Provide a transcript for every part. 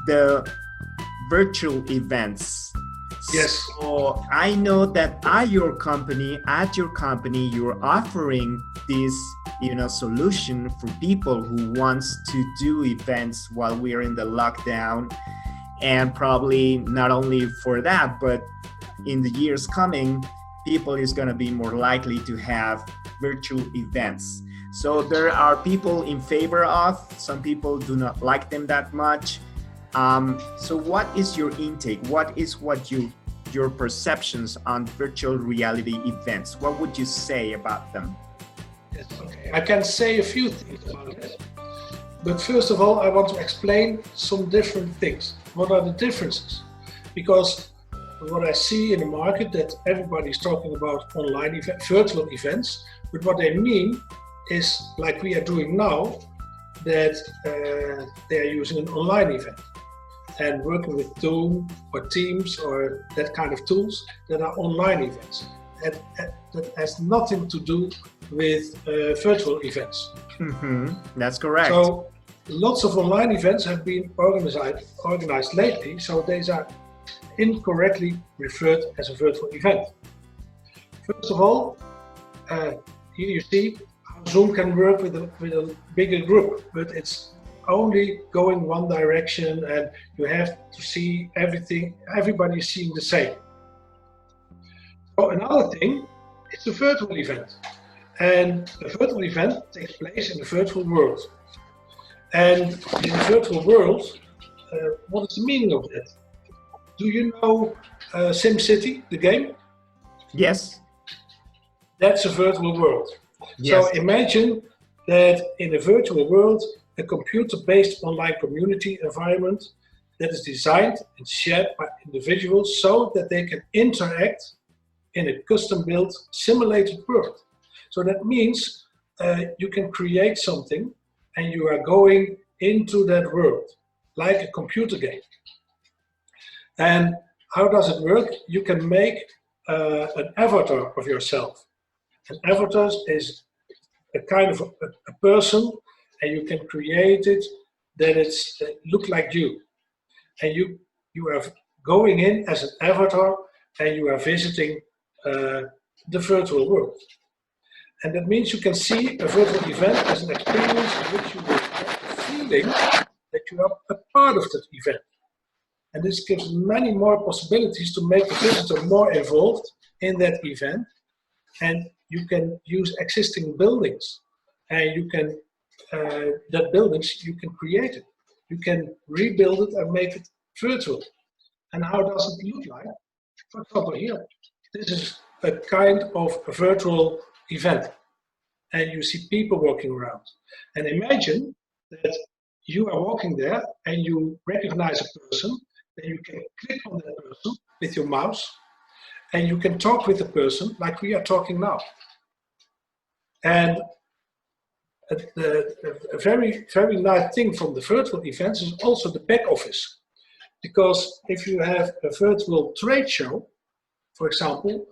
the virtual events. Yes. So I know that at your company, you're offering this, solution for people who wants to do events while we're in the lockdown, and probably not only for that, but in the years coming, people is going to be more likely to have virtual events. So there are people in favor of, some people do not like them that much. So what is your intake? What your perceptions on virtual reality events? What would you say about them? Yes, okay. I can say a few things about it. But first of all, I want to explain some different things. What are the differences? Because what I see in the market, that everybody's talking about online virtual events, but what they mean is, like we are doing now, that they are using an online event and working with Zoom or Teams or that kind of tools that are online events. That has nothing to do with virtual events. Mm-hmm. That's correct. So lots of online events have been organized lately, so these are incorrectly referred as a virtual event. First of all, here you see how Zoom can work with a bigger group, but it's only going one direction, and you have to see everything. Everybody is seeing the same. So another thing, it's a virtual event, and a virtual event takes place in the virtual world. And in the virtual world, what is the meaning of that? Do you know SimCity, the game? Yes. That's a virtual world. Yes. So imagine that in a virtual world, a computer-based online community environment that is designed and shared by individuals so that they can interact in a custom-built simulated world. So that means you can create something and you are going into that world, like a computer game. And how does it work? You can make an avatar of yourself. An avatar is a kind of a person, and you can create it that it's look like you. And you are going in as an avatar, and you are visiting the virtual world. And that means you can see a virtual event as an experience in which you will get the feeling that you are a part of that event. And this gives many more possibilities to make the visitor more involved in that event. And you can use existing buildings, and you can that buildings you can create it. You can rebuild it and make it virtual. And how does it look like? For example, here, this is a kind of a virtual event, and you see people walking around. And imagine that you are walking there and you recognize a person, then you can click on that person with your mouse, and you can talk with the person like we are talking now. And a very, very nice thing from the virtual events is also the back office. Because if you have a virtual trade show, for example,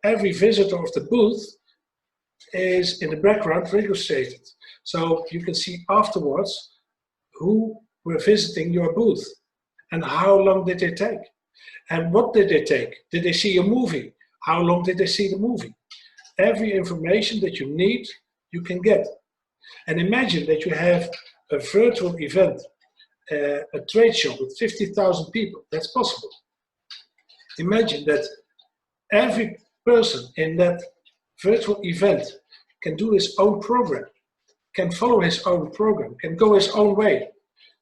every visitor of the booth is in the background registered. So you can see afterwards who were visiting your booth and how long did they take. And what did they take? Did they see a movie? How long did they see the movie? Every information that you need, you can get. And imagine that you have a virtual event, a trade show with 50,000 people. That's possible. Imagine that every person in that virtual event can do his own program, can follow his own program, can go his own way.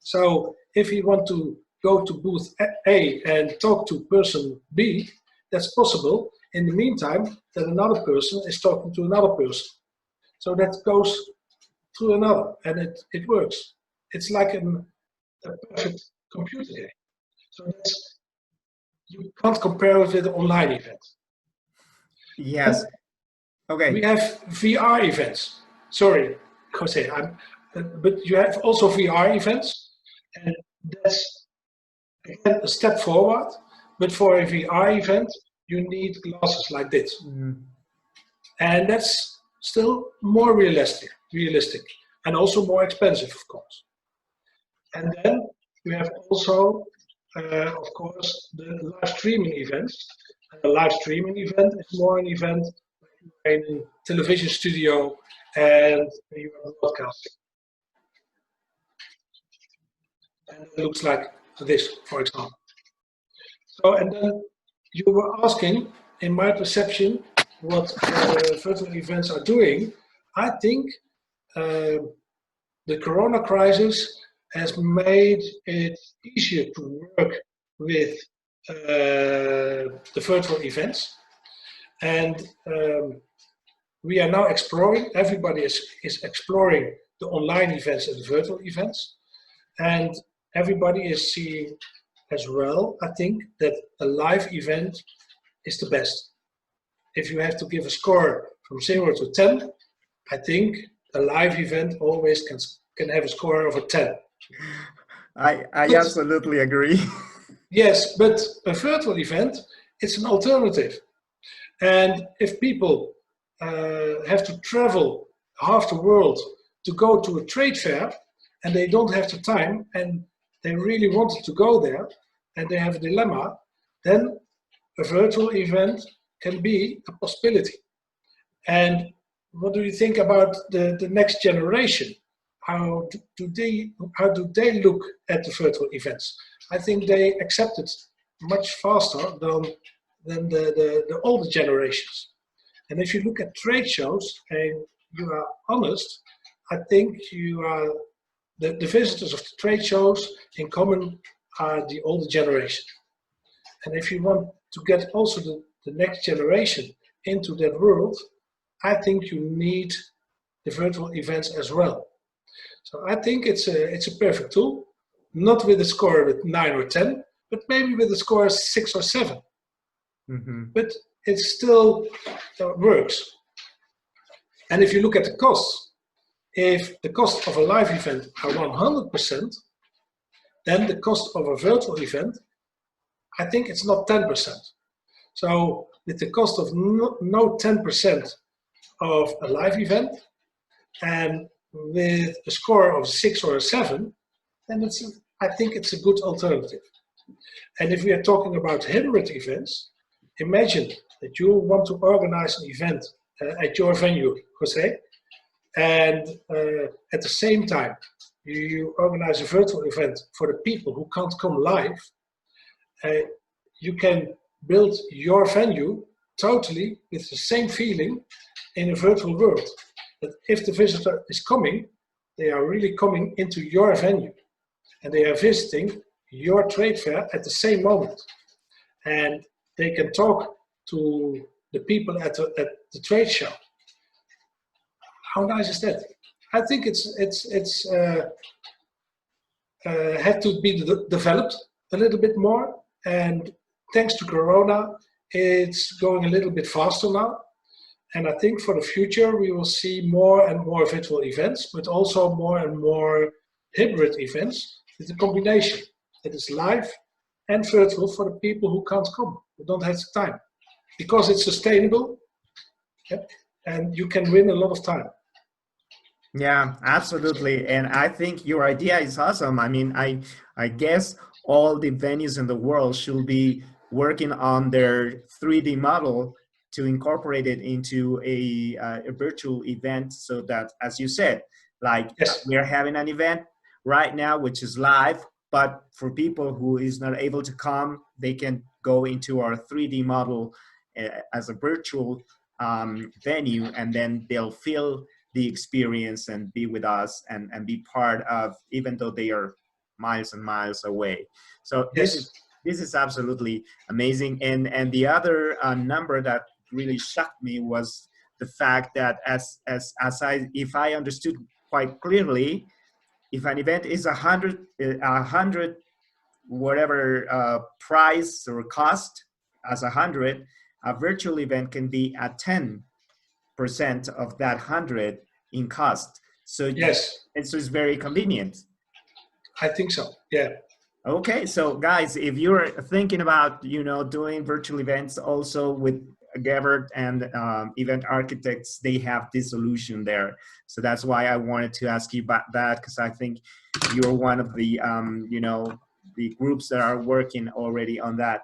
So if you want to go to booth A and talk to person B, that's possible. In the meantime, that another person is talking to another person. So that goes to another, and it works. It's like a perfect computer game. So you can't compare it with an online event. Yes. Okay. We have VR events. Sorry, Jose, but you have also VR events, and that's again a step forward. But for a VR event, you need glasses like this, and that's still more realistic, and also more expensive, of course. And then You have also, of course, the live streaming events. A live streaming event is more an event in a television studio and you are broadcasting. And it looks like this, for example. So, and then you were asking, in my perception, what virtual events are doing. I think the Corona crisis has made it easier to work with the virtual events. And we are now exploring, everybody is exploring the online events and the virtual events. And everybody is seeing as well, I think, that a live event is the best. If you have to give a score from 0 to 10, I think a live event always can have a score of a 10. I absolutely agree. Yes, but a virtual event, it's an alternative. And if people have to travel half the world to go to a trade fair and they don't have the time and they really wanted to go there and they have a dilemma, then a virtual event can be a possibility. And what do you think about the next generation? How do they look at the virtual events? I think they accept it much faster than the older generations. And if you look at trade shows and you are honest, I think you are the visitors of the trade shows in common are the older generation. And if you want to get also the next generation into that world, I think you need the virtual events as well. So I think it's a perfect tool, not with a score with 9 or 10, but maybe with a score of 6 or 7. Mm-hmm. But it still works. And if you look at the costs, if the cost of a live event are 100%, then the cost of a virtual event, I think it's not 10%. So with the cost of no 10% of a live event, and with a score of 6 or a 7, then I think it's a good alternative. And if we are talking about hybrid events, imagine that you want to organize an event at your venue, Jose, and at the same time you organize a virtual event for the people who can't come live. You can build your venue totally with the same feeling in a virtual world. That if the visitor is coming, they are really coming into your venue and they are visiting your trade fair at the same moment. And they can talk to the people at the trade show. How nice is that? I think it's had to be developed a little bit more, and thanks to Corona, it's going a little bit faster now. And I think for the future, we will see more and more virtual events, but also more and more hybrid events with a combination that is live and virtual for the people who can't come, who don't have the time. Because it's sustainable, and you can win a lot of time. Yeah, absolutely. And I think your idea is awesome. I mean, I guess all the venues in the world should be working on their 3D model to incorporate it into a virtual event, so that, as you said, like yes, we are having an event right now which is live, but for people who is not able to come, they can go into our 3D model as a virtual venue, and then they'll feel the experience and be with us and be part of, even though they are miles and miles away. So yes, this is absolutely amazing. And the other number that really shocked me was the fact that if I understood quite clearly, if an event is 100 whatever price or cost as 100, a virtual event can be at 10% of that 100 in cost. So yes, and so it's very convenient. I think so. Yeah. Okay, so guys, if you're thinking about doing virtual events also with Gebert and event architects, they have this solution there. So that's why I wanted to ask you about that, because I think you're one of the, the groups that are working already on that.